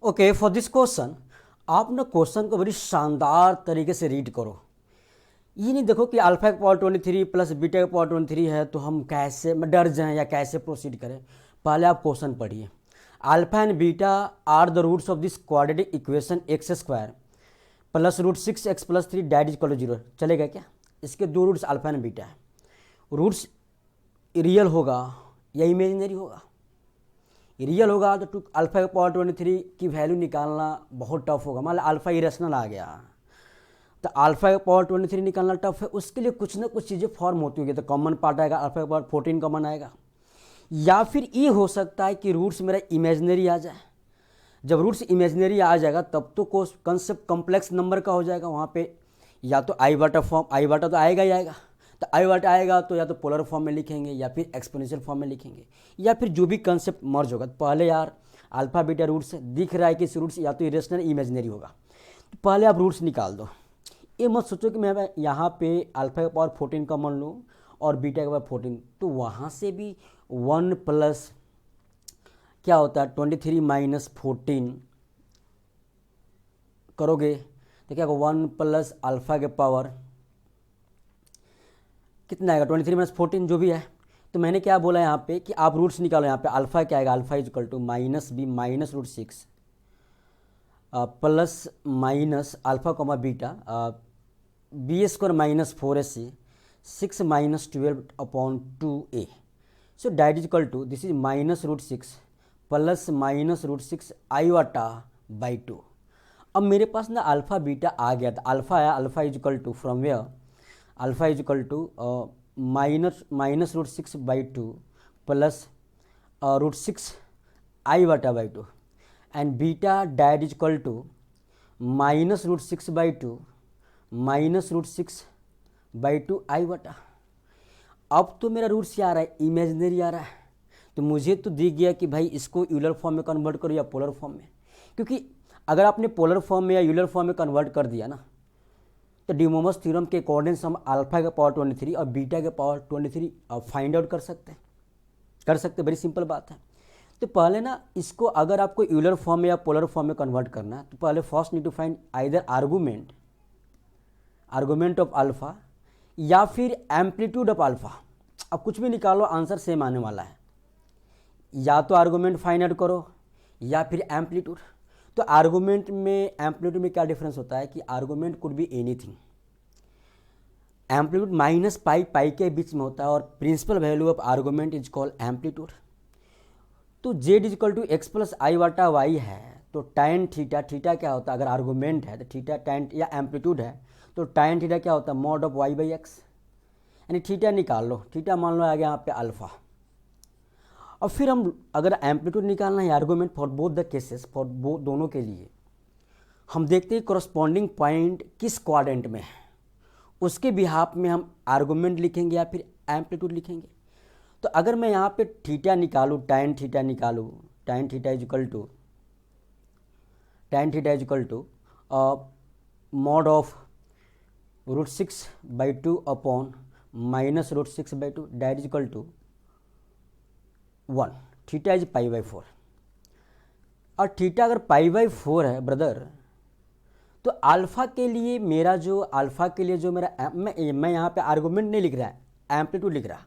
Okay, for this question आप ना question को बड़ी शानदार तरीके से रीड करो। ये नहीं देखो कि अल्फा का पावर 23 प्लस बीटा का पावर 23 है तो हम कैसे डर जाएं या कैसे प्रोसीड करें। पहले आप क्वेश्चन पढ़िए। Alpha and beta are the roots of this quadratic equation x square plus root 6x plus 3 that is equal to 0। चलेगा क्या? इसके दो रूट्स अल्फा एंड बीटा है। रूट्स रियल होगा या इमेजिनरी होगा? रियल होगा तो अल्फा का पावर 23 की वैल्यू निकालना बहुत टफ होगा। मान लो अल्फा इरेशनल आ गया तो अल्फा का पावर 23 निकालना टफ है। उसके लिए कुछ ना कुछ चीज़ें फॉर्म होती होगी। तो कॉमन पार्ट आएगा, अल्फा का पावर 14 कॉमन आएगा। या फिर ये हो सकता है कि रूट्स मेरा इमेजिनरी आ जाए। जब रूट्स इमेजिनरी आ जाएगा तब तो कंसेप्ट कॉम्प्लेक्स नंबर का हो जाएगा। वहाँ पे या तो आई वाटा फॉर्म, आई वाटा तो आएगा ही आएगा। तो आई वाटा आएगा तो या तो पोलर फॉर्म में लिखेंगे या फिर एक्सपोनेंशियल फॉर्म में लिखेंगे या फिर जो भी कंसेप्ट मर्ज होगा। तो पहले यार अल्फा बीटा रूट्स दिख रहा है कि इस रूट्स या तो इरेशनल इमेजिनरी होगा, तो पहले आप रूट्स निकाल दो। ये मत सोचो कि मैं यहाँ पे अल्फा का पावर 14 कॉमन लूँ और बीटा का पावर 14, तो वहाँ से भी 1 प्लस क्या होता है 23 माइनस 14 करोगे तो क्या होगा 1 प्लस अल्फा के पावर कितना आएगा 23 माइनस 14 जो भी है। तो मैंने क्या बोला यहाँ पे कि आप रूट्स निकालो। यहाँ पे अल्फा क्या आएगा, alpha is equal to minus b minus root 6 plus minus alpha comma beta b square minus 4ac 6 minus 12 upon 2a। So that is equal to this is minus root 6 plus minus root 6 iota by 2। अब मेरे पास ना alpha beta आ गया था। Alpha आया, alpha is equal to from where alpha is equal to minus root 6 by 2 plus root 6 iota by 2 and beta that is equal to minus root 6 by 2 minus root 6 by 2 iota. अब तो मेरा roots क्या आ रहा है, imaginary आ रहा है। तो मुझे तो दिख गया कि भाई इसको यूलर फॉर्म में कन्वर्ट करो या पोलर फॉर्म में, क्योंकि अगर आपने पोलर फॉर्म में या यूलर फॉर्म में कन्वर्ट कर दिया ना तो डी मोमस थ्योरम के अकॉर्डिंग हम अल्फा का पावर 23 और बीटा का पावर 23 फाइंड आउट कर सकते बड़ी सिंपल बात है। तो पहले ना इसको अगर आपको यूलर फॉर्म में या पोलर फॉर्म में कन्वर्ट करना है तो पहले first need to find either argument of alpha या फिर एम्पलीट्यूड ऑफ अल्फा। अब कुछ भी निकालो आंसर सेम आने वाला है। या तो आर्गूमेंट फाइंड आउट करो या फिर एम्पलीट्यूड। तो आर्गूमेंट में एम्पलीट्यूड में क्या डिफरेंस होता है कि argument could be anything. Amplitude minus pi pi के बीच में होता है और principal value of argument is called amplitude. तो Z is equal to X plus I वाटा वाई है तो टैन थीटा, थीटा क्या होता है अगर आर्गूमेंट है तो थीटा टैन या एम्पलीट्यूड है तो टैन थीटा क्या होता है mod of y by x. यानी थीटा निकाल लो, थीटा मान लो आ गया यहाँ पे अल्फा। और फिर हम अगर एम्पलीट्यूड निकालना है argument for both the cases, for दोनों के लिए हम देखते हैं कॉरस्पॉन्डिंग पॉइंट किस क्वाड्रेंट में है, उसके बिहाफ में हम आर्गूमेंट लिखेंगे या फिर एम्पलीट्यूड लिखेंगे। तो अगर मैं यहाँ पे थीटा निकालूँ, टैन थीटा निकालूँ, tan theta is equal to mod of root 6 by 2 upon minus root 6 by 2 that is equal to 1। Theta is pi by 4 और थीटा अगर पाई बाई 4 है ब्रदर तो अल्फा के लिए मेरा मैं यहाँ पे आर्गूमेंट नहीं लिख रहा है, एम्पलीट्यूड लिख रहा।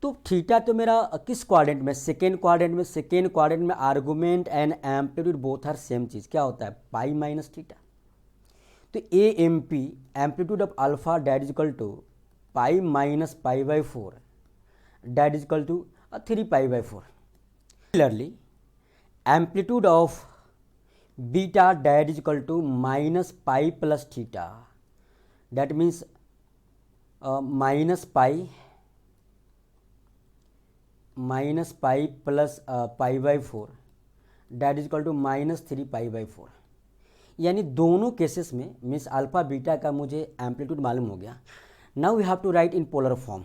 तो थीटा तो मेरा किस क्वाड्रेंट में, सेकेंड क्वाड्रेंट में argument and amplitude both are same चीज़। क्या होता है पाई माइनस थीटा। तो A M P amplitude of alpha that is equal to pi minus pi by 4 that is equal to 3 pi by 4। Similarly amplitude of beta that is equal to minus pi plus theta that means minus pi plus pi by 4 that is equal to minus 3 pi by 4। यानी दोनों cases में means alpha beta का मुझे amplitude मालूम हो गया। Now we have to write in polar form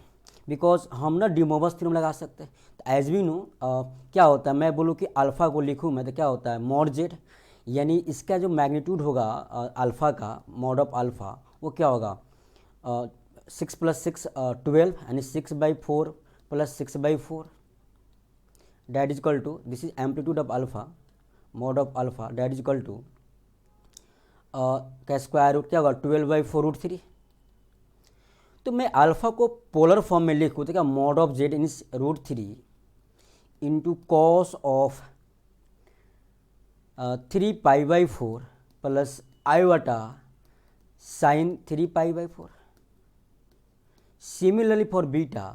because हम ना डी मोमस थ्योरम लगा सकते हैं। तो एज वी नो क्या होता है, मैं बोलूँ कि अल्फा को लिखूँ मैं तो क्या होता है मॉड जेड, यानी इसका जो मैग्नीट्यूड होगा अल्फ़ा का मॉड ऑफ अल्फ़ा वो क्या होगा 6 प्लस 6 12 यानी 6 by 4 plus 6 by 4 that is equal to this is amplitude of alpha mod of alpha that is equal to का स्क्वायर रूट क्या होगा 12/4√3। तो मैं अल्फ़ा को पोलर फॉर्म में लिखूँ तो क्या mod of Z in √3 into cos of 3π/4 plus आई बटा sine 3π/4। Similarly for beta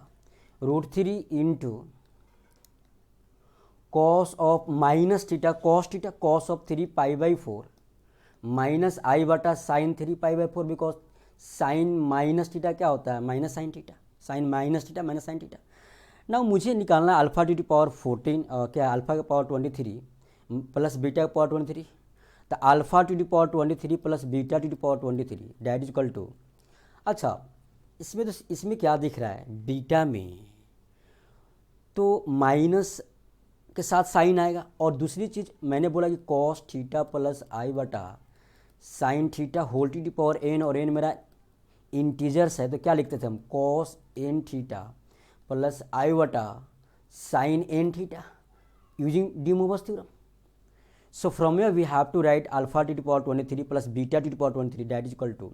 √3 into cos of minus theta cos of 3π/4 minus आई बटा sine 3π/4 because sine minus theta क्या होता है minus sine theta, sine minus theta minus sine theta. ना मुझे निकालना है alpha to the power 14 क्या अल्फा के पावर 23 प्लस बीटा के पावर 23। तो alpha to the power 23 plus beta to the power 23 that is equal to, अच्छा इसमें क्या दिख रहा है बीटा में तो माइनस के साथ साइन आएगा, और दूसरी चीज़ मैंने बोला कि कॉस थीटा प्लस आई बटा sine theta whole to the power N, और एन मेरा इंटीजर्स है तो क्या लिखते थे हम कॉस एन थीटा प्लस आई बटा sine N theta using De Moivre's theorem. So from here we have to write alpha to the power 23 plus beta to the power 23 that is equal to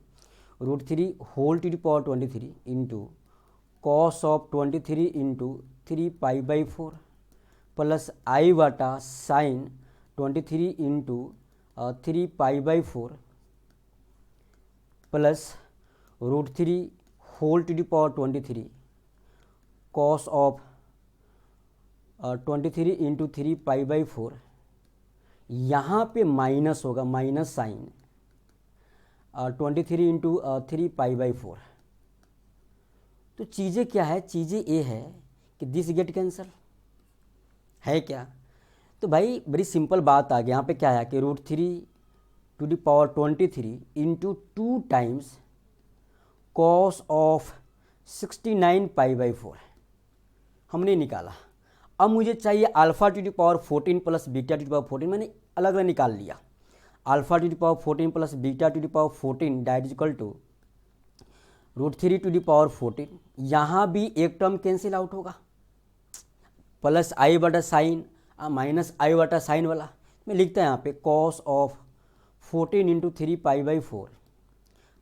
√3 whole to the power 23 into cos of 23 into 3π/4 plus आई बटा sine 23 into 3π/4 plus √3 whole to the power 23 cos of 23 into 3π/4, यहाँ पे minus होगा minus sign 23 into 3π/4। तो चीज़ें क्या है, चीज़ें ये है कि दिस गेट कैंसल है क्या। तो भाई बड़ी सिंपल बात आ गई, यहाँ पे क्या है कि √3 to the power 23 into 2 times cos of 69π/4 हमने निकाला। अब मुझे चाहिए alpha to the power 14 plus beta to the power 14, मैंने अलग अलग निकाल लिया। Alpha to the power 14 plus beta to the power 14 that is equal to √3 to the power 14, यहाँ भी एक टर्म कैंसिल आउट होगा प्लस आई बटा साइन माइनस आई बटा साइन वाला मैं लिखता है यहाँ पे कॉस ऑफ 14 इंटू 3π/4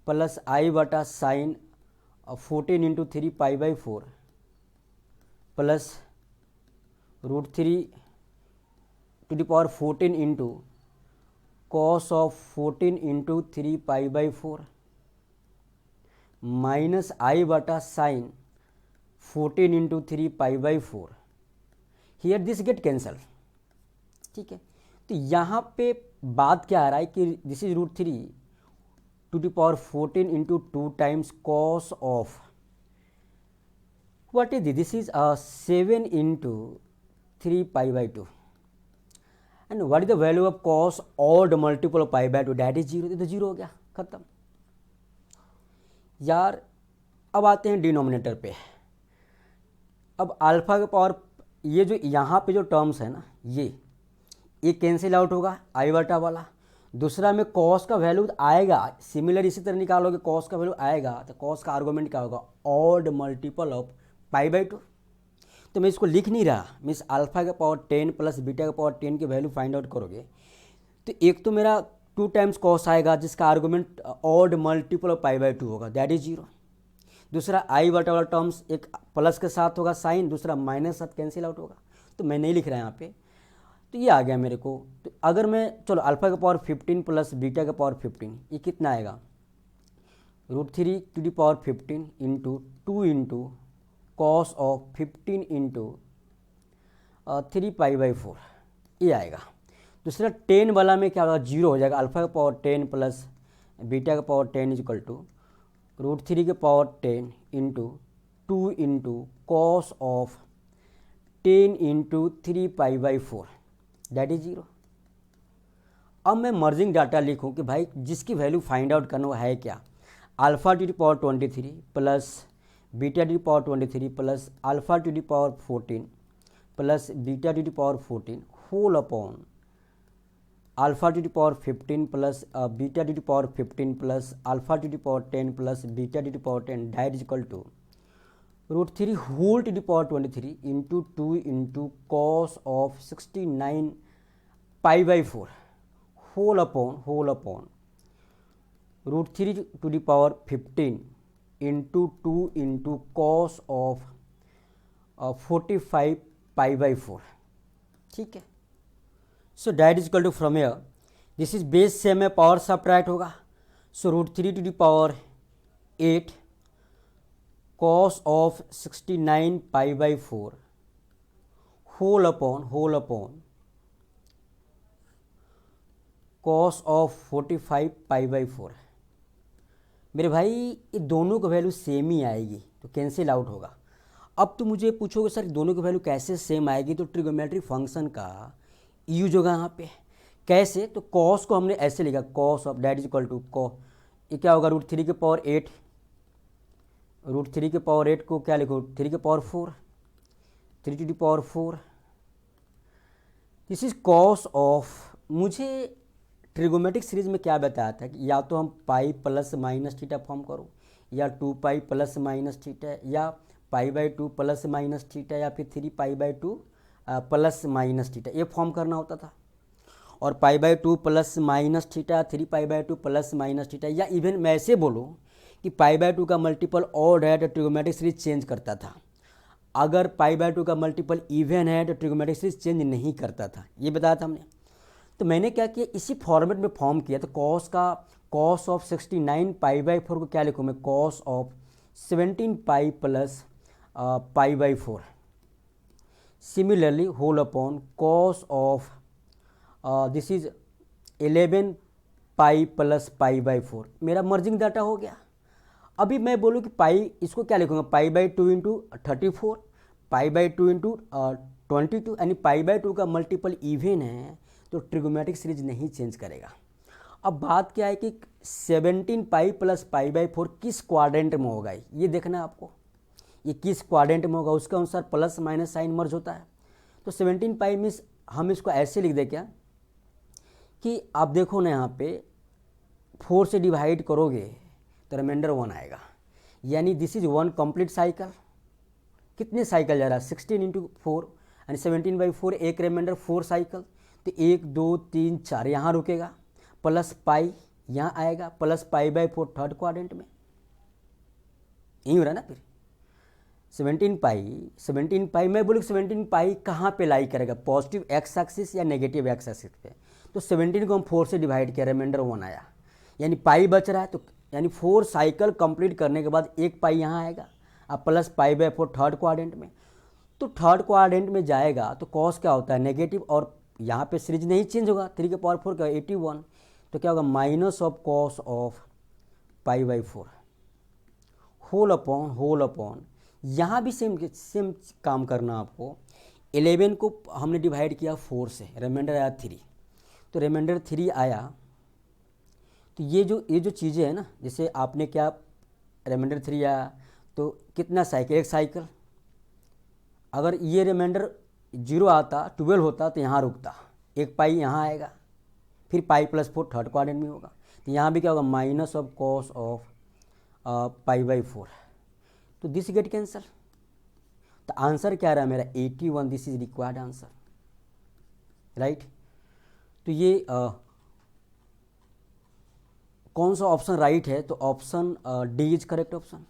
प्लस आई बटा sine 14 into 3π/4 plus √3 to the power 14 into cos of 14 into 3π/4 minus आई बटा sine 14 into 3π/4। Here this get cancel, ठीक है। तो यहाँ पे बात क्या आ रहा है कि this is √3 to the power 14 into 2 times cos of what is this is 7 into 3π/2 and what is the value of cos odd multiple of π/2 that is 0। तो 0 हो गया, खत्म यार। अब आते हैं डिनोमिनेटर पे। अब अल्फा के पावर ये जो यहाँ पे जो टर्म्स है ना ये कैंसिल आउट होगा आई बटा वाला। दूसरा में कॉस का वैल्यू आएगा, सिमिलर इसी तरह निकालोगे कॉस का वैल्यू आएगा तो कॉस का आर्गूमेंट क्या होगा ऑड मल्टीपल ऑफ π/2। तो मैं इसको लिख नहीं रहा, मीन्स अल्फा का पावर 10 प्लस बीटा का पावर 10 की वैल्यू फाइंड आउट करोगे तो एक तो मेरा 2 टाइम्स कॉस आएगा जिसका आर्गूमेंट ऑड मल्टीपल ऑफ π/2 होगा दैट इज 0। दूसरा आई बटा वाला टर्म्स एक प्लस के साथ होगा साइन, दूसरा माइनस साथ कैंसिल आउट होगा। तो मैं नहीं लिख रहा यहाँ पे, तो ये आ गया मेरे को। तो अगर मैं चलो अल्फा का पावर 15 प्लस बीटा का पावर 15 ये कितना आएगा √3 to the power 15 into 2 into cos of 15 into 3π/4 ये आएगा। दूसरा 10 वाला में क्या होगा 0 हो जाएगा। अल्फा का पावर 10 प्लस बीटा का पावर 10 इज इक्वल टू √3 के power 10 into 2 into cos of 10 into 3π/4 that is 0। अब मैं मर्जिंग डाटा लिखूं कि भाई जिसकी वैल्यू फाइंड आउट करना है क्या alpha to the power 23 plus beta to the power 23 plus alpha to the power 14 plus beta to the power 14 whole upon alpha to the power 15 plus beta to the power 15 plus alpha to the power 10 plus beta to the power 10 that is equal to √3 whole to the power 23 into 2 into cos of 69 pi by 4 whole upon √3 to the power 15 into 2 into cos of 45 pi by 4। ठीक है, so that is equal to from here this is base same है, power subtract होगा। So √3 to the power 8 cos of 69 pi by 4 whole upon cos of 45 pi by 4। मेरे भाई ये दोनों का value same ही आएगी तो कैंसिल आउट होगा। अब तो मुझे पूछोगे सर दोनों की वैल्यू कैसे सेम आएगी, तो ट्रिगोमेट्रिक फंक्शन का यूज होगा यहाँ पे। कैसे, तो कॉस को हमने ऐसे लिखा, cos of that is equal to ये क्या होगा √3 के पावर 8, √3 के पावर 8 को क्या लिखो 3 के power 4, 3 to the power 4। This is cos of, मुझे ट्रिगोमेट्रिक सीरीज में क्या बताया था कि या तो हम pi plus minus theta form करो, या 2 पाई प्लस माइनस थीटा, या pi by 2 plus minus theta, या फिर 3 pi by 2 plus minus theta, ये फॉर्म करना होता था। और pi by 2 plus minus theta, 3 pi by 2 plus minus theta, या इवन मैं ऐसे बोलूँ कि पाई बाई 2 का मल्टीपल ऑड है तो ट्रिगोमेट्रिक सीरीज चेंज करता था। अगर पाई बाई 2 का मल्टीपल इवन है तो ट्रिगोमेट्रिक सीरीज चेंज नहीं करता था, ये बताया था हमने। तो मैंने क्या किया, इसी फॉर्मेट में फॉर्म किया। तो कॉस ऑफ 69 पाई बाई 4 को क्या लिखूँ मैं, cos of 17 pi plus pi by 4। Similarly whole upon cos of this is 11 pi plus pi by 4। मेरा मर्जिंग डाटा हो गया। अभी मैं बोलूँ कि पाई, इसको क्या लिखूँगा, pi by 2 into 34, pi by 2 into 22, यानी पाई बाई 2 का मल्टीपल इवन है तो ट्रिगोमेट्रिक सीरीज नहीं चेंज करेगा। अब बात क्या है कि 17 पाई प्लस पाई बाई 4 किस क्वाड्रेंट में होगा, ये देखना है आपको। ये किस क्वाड्रेंट में होगा उसके अनुसार प्लस माइनस साइन मर्ज होता है। तो 17 पाई मीन्स हम इसको ऐसे लिख दे क्या कि आप देखो ना, यहाँ पे 4 से डिवाइड करोगे तो रिमाइंडर 1 आएगा, यानी दिस इज 1 कंप्लीट साइकिल। कितने साइकिल जा रहा है, 16 इंटू 4 यानी 17 बाई 4, एक रिमाइंडर 4 साइकिल। तो 1 2 3 4 यहाँ रुकेगा, प्लस पाई यहाँ आएगा, plus pi by 4 third quadrant में, यही हो रहा है ना। फिर 17 पाई मैं बोलूँ 17 पाई कहाँ पे लाई करेगा, पॉजिटिव एक्स एक्सिस या नेगेटिव एक्स एक्सिस पे। तो 17 को हम 4 से डिवाइड किया, रिमाइंडर 1 आया, यानी पाई बच रहा है। तो यानी 4 साइकिल कंप्लीट करने के बाद एक पाई यहाँ आएगा, अब plus pi by 4 third quadrant में। तो थर्ड क्वाड्रेंट में जाएगा तो कॉस क्या होता है नेगेटिव, और यहाँ पे सीरीज नहीं चेंज होगा, 3 के पावर 4 का 81, तो क्या होगा minus of cos of pi by 4 whole upon यहाँ भी सेम काम करना आपको। 11 को हमने डिवाइड किया 4 से, रिमाइंडर आया 3, तो रिमाइंडर 3 आया। तो ये जो चीज़ें हैं ना, जैसे आपने क्या रिमाइंडर 3 आया तो कितना साइकिल, एक साइकिल। अगर ये रिमाइंडर 0 आता, 12 होता तो यहाँ रुकता, एक पाई यहाँ आएगा, फिर पाई प्लस 4 थर्ड क्वाड्रेंट में होगा। तो यहाँ भी क्या होगा minus of cos of pi by 4, तो दिस गेट कैंसल। तो आंसर क्या रहा मेरा 81, this is required answer, right. तो ये कौन सा ऑप्शन राइट है, तो option D is correct option.